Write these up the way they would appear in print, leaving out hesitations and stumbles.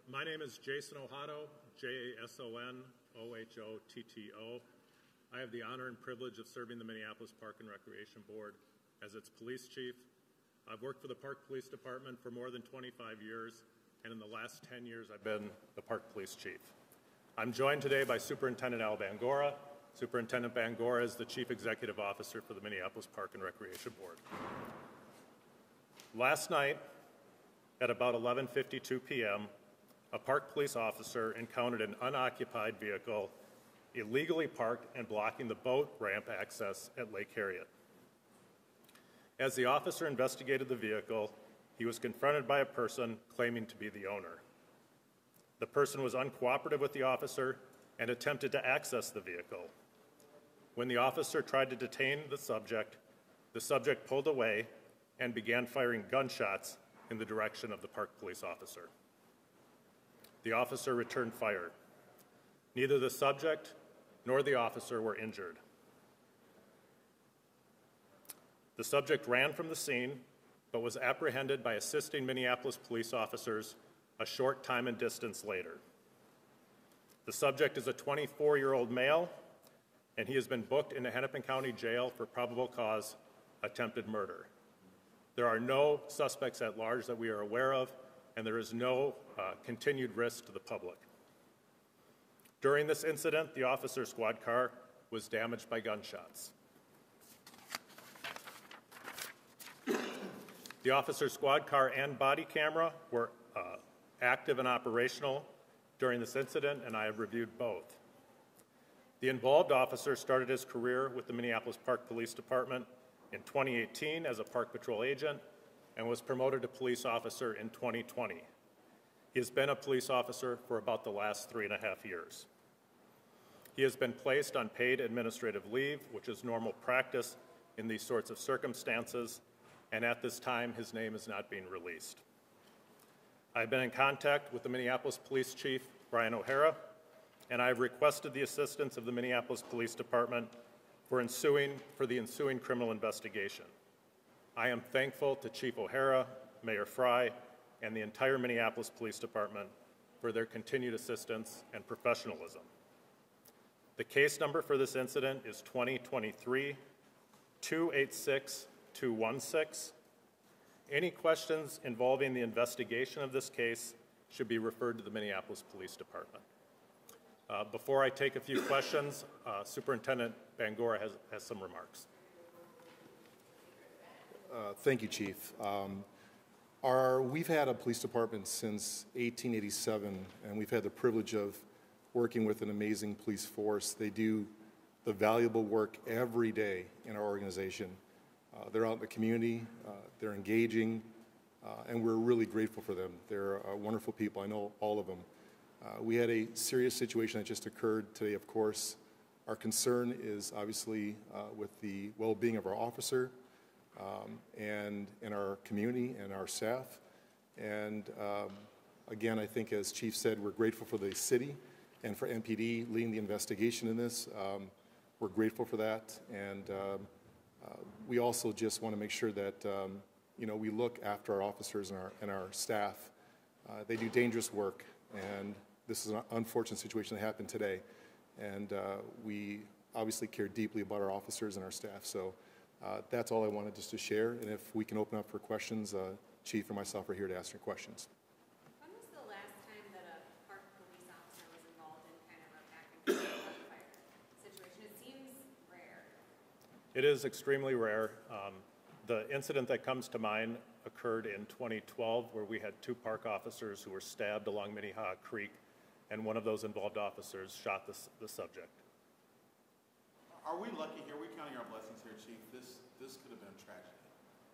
My name is Jason Ohotto, Jason-Ohotto. I have the honor and privilege of serving the Minneapolis Park and Recreation Board as its police chief. I've worked for the Park Police Department for more than 25 years, and in the last 10 years I've been the Park Police Chief. I'm joined today by Superintendent Al Bangura. Superintendent Bangura is the Chief Executive Officer for the Minneapolis Park and Recreation Board. Last night, at about 11:52 p.m., a Park Police officer encountered an unoccupied vehicle illegally parked and blocking the boat ramp access at Lake Harriet. As the officer investigated the vehicle, he was confronted by a person claiming to be the owner. The person was uncooperative with the officer and attempted to access the vehicle. When the officer tried to detain the subject pulled away and began firing gunshots in the direction of the Park Police officer. The officer returned fire. Neither the subject nor the officer were injured. The subject ran from the scene, but was apprehended by assisting Minneapolis police officers a short time and distance later. The subject is a 24-year-old male, and he has been booked into Hennepin County Jail for probable cause attempted murder. There are no suspects at large that we are aware of, and there is no continued risk to the public. During this incident, the officer's squad car was damaged by gunshots. The officer's squad car and body camera were active and operational during this incident, and I have reviewed both. The involved officer started his career with the Minneapolis Park Police Department in 2018 as a Park Patrol agent and was promoted to police officer in 2020. He has been a police officer for about the last 3.5 years. He has been placed on paid administrative leave, which is normal practice in these sorts of circumstances, and at this time, his name is not being released. I've been in contact with the Minneapolis Police Chief, Brian O'Hara, and I've requested the assistance of the Minneapolis Police Department for the ensuing criminal investigation. I am thankful to Chief O'Hara, Mayor Frey, and the entire Minneapolis Police Department for their continued assistance and professionalism. The case number for this incident is 2023-286-216. Any questions involving the investigation of this case should be referred to the Minneapolis Police Department. Before I take a few questions, Superintendent Bangura has some remarks. Thank you, Chief. We've had a police department since 1887, and we've had the privilege of working with an amazing police force. They do the valuable work every day in our organization. They're out in the community, they're engaging, and we're really grateful for them. They're wonderful people. I know all of them. We had a serious situation that just occurred today, of course. Our concern is obviously with the well-being of our officer and our community and our staff. And again, I think as Chief said, we're grateful for the city and for NPD leading the investigation in this. We're grateful for that. And we also just want to make sure that we look after our officers and our staff. They do dangerous work, and this is an unfortunate situation that happened today. And we obviously care deeply about our officers and our staff. So that's all I wanted just to share. And if we can open up for questions, Chief and myself are here to answer your questions. When was the last time that a park police officer was involved in kind of a back-and-forth situation? It seems rare. It is extremely rare. The incident that comes to mind occurred in 2012, where we had 2 park officers who were stabbed along Minnehaha Creek, and one of those involved officers shot the subject. Are we lucky here? We're counting our blessings here, Chief. This could have been a tragedy.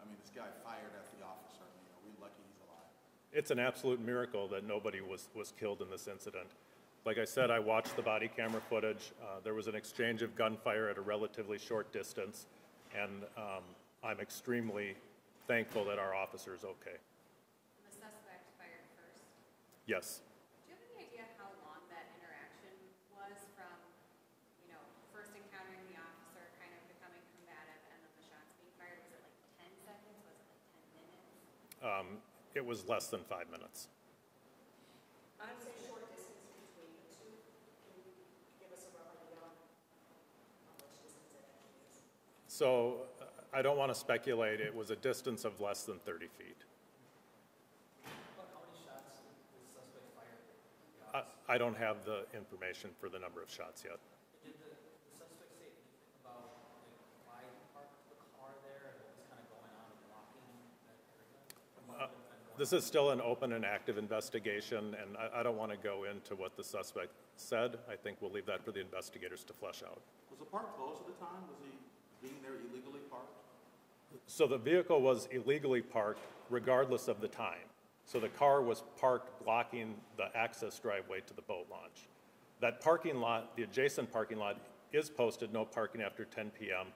I mean, this guy fired at the officer. I mean, are we lucky he's alive? It's an absolute miracle that nobody was killed in this incident. Like I said, I watched the body camera footage. There was an exchange of gunfire at a relatively short distance, and I'm extremely thankful that our officer is okay. The suspect fired first? Yes. Do you have any idea how long that interaction was from, first encountering the officer, kind of becoming combative, and then the shots being fired? Was it like 10 seconds? Was it like 10 minutes? It was less than 5 minutes. Out So I don't want to speculate. It was a distance of less than 30 feet. How many shots did the suspect fire? I don't have the information for the number of shots yet. Did the suspect say anything about like, why he parked the car there and what was kind of going on blocking that area? This is still an open and active investigation, and I don't want to go into what the suspect said. I think we'll leave that for the investigators to flesh out. Was the park closed at the time? Was he being there illegally parked? So the vehicle was illegally parked regardless of the time. So the car was parked blocking the access driveway to the boat launch. That parking lot, the adjacent parking lot, is posted no parking after 10 p.m.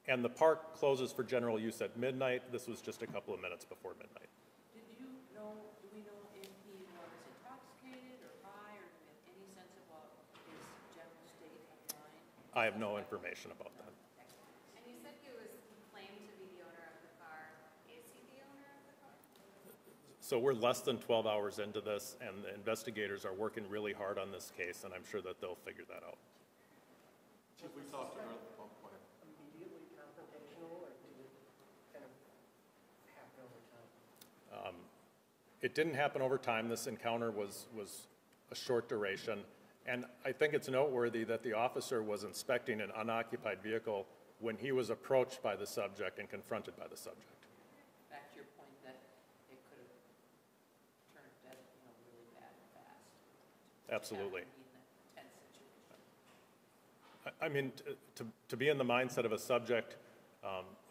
And the park closes for general use at midnight. This was just a couple of minutes before midnight. Do we know if he was intoxicated or high, or do we have any sense about his general state of mind? I have no information about that. And you said he claimed to be the owner of the car. Is he the owner of the car? So we're less than 12 hours into this, and the investigators are working really hard on this case, and I'm sure that they'll figure that out. Chief, we talked to her. Oh, go ahead. Immediately confrontational, or did it kind of happen over time? It didn't happen over time. This encounter was a short duration, and I think it's noteworthy that the officer was inspecting an unoccupied vehicle when he was approached by the subject and confronted by the subject. Back to your point that it could have turned dead, really bad and fast. Absolutely. To be in that tense situation. I mean, to be in the mindset of a subject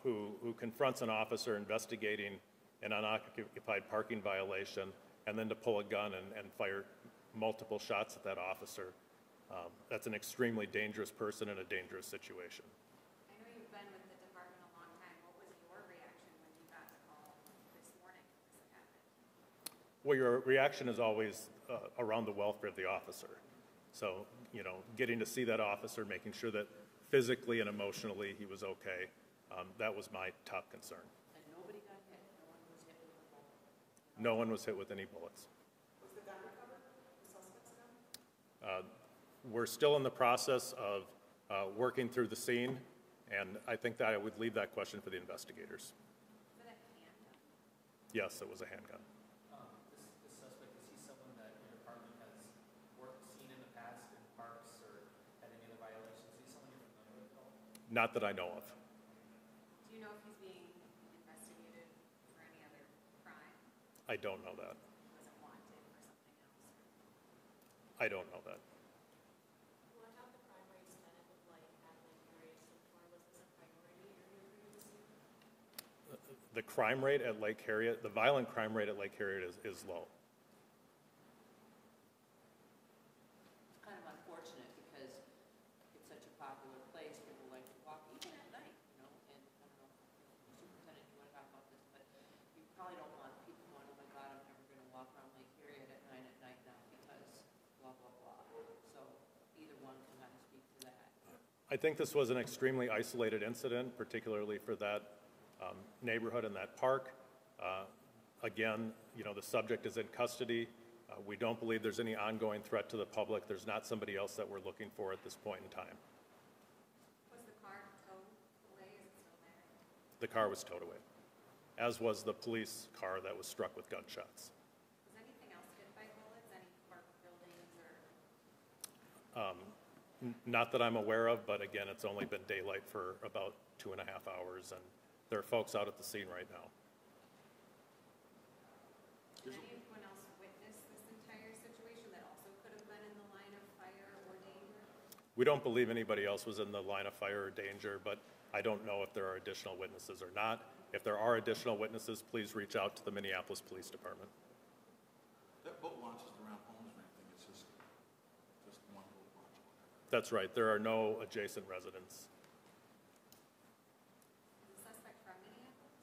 who confronts an officer investigating an unoccupied parking violation, and then to pull a gun and fire multiple shots at that officer, that's an extremely dangerous person in a dangerous situation. I know you've been with the department a long time. What was your reaction when you got the call this morning as it happened? Well, your reaction is always around the welfare of the officer. So, getting to see that officer, making sure that physically and emotionally he was okay, that was my top concern. And nobody got hit, no one was hit with a bullet. No one was hit with any bullets. Was the gun recovered, the suspect's gun? We're still in the process of working through the scene, and I think that I would leave that question for the investigators. Was it a handgun? Yes, it was a handgun. This suspect, is he someone that your department has seen in the past in parks or had any other violations? Is he someone you're familiar with at all? Not that I know of. Do you know if he's being investigated for any other crime? I don't know that. Wasn't wanted for something else? I don't know that. What about the crime rates kind of like at Lake Harriet so far? Was this a priority area for you this year? The crime rate at Lake Harriet, the violent crime rate at Lake Harriet is low. It's kind of unfortunate because it's such a popular place, people like to walk even at night, and I don't know, Superintendent, you want to talk about this, but you probably don't want people going, oh my God, I'm never going to walk around Lake Harriet at night now because blah, blah, blah. So either one can kind of speak to that. I think this was an extremely isolated incident, particularly for that neighborhood and that park. Again, the subject is in custody. We don't believe there's any ongoing threat to the public. There's not somebody else that we're looking for at this point in time. Was the car towed away? Is it still there? The car was towed away, as was the police car that was struck with gunshots. Was anything else hit by bullets? Any park buildings or? Not that I'm aware of, but again, it's only been daylight for about 2.5 hours, and there are folks out at the scene right now. Did anyone else witness this entire situation that also could have been in the line of fire or danger? We don't believe anybody else was in the line of fire or danger, but I don't know if there are additional witnesses or not. If there are additional witnesses, please reach out to the Minneapolis Police Department. That boat launch isn't around homes or anything, it's just one boat launch. That's right, there are no adjacent residents. Is the suspect from Minneapolis?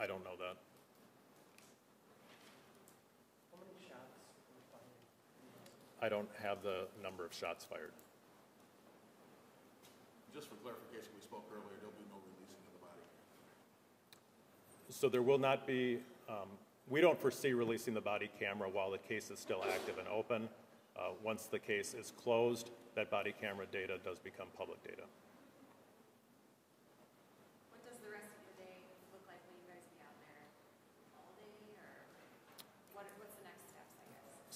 I don't know that. How many shots were fired? I don't have the number of shots fired. Just for clarification, we spoke earlier, there'll be no releasing of the body. So there will not be, we don't foresee releasing the body camera while the case is still active and open. Once the case is closed, that body camera data does become public data. What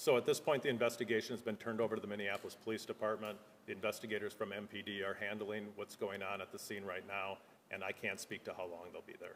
So at this point, the investigation has been turned over to the Minneapolis Police Department. The investigators from MPD are handling what's going on at the scene right now, and I can't speak to how long they'll be there.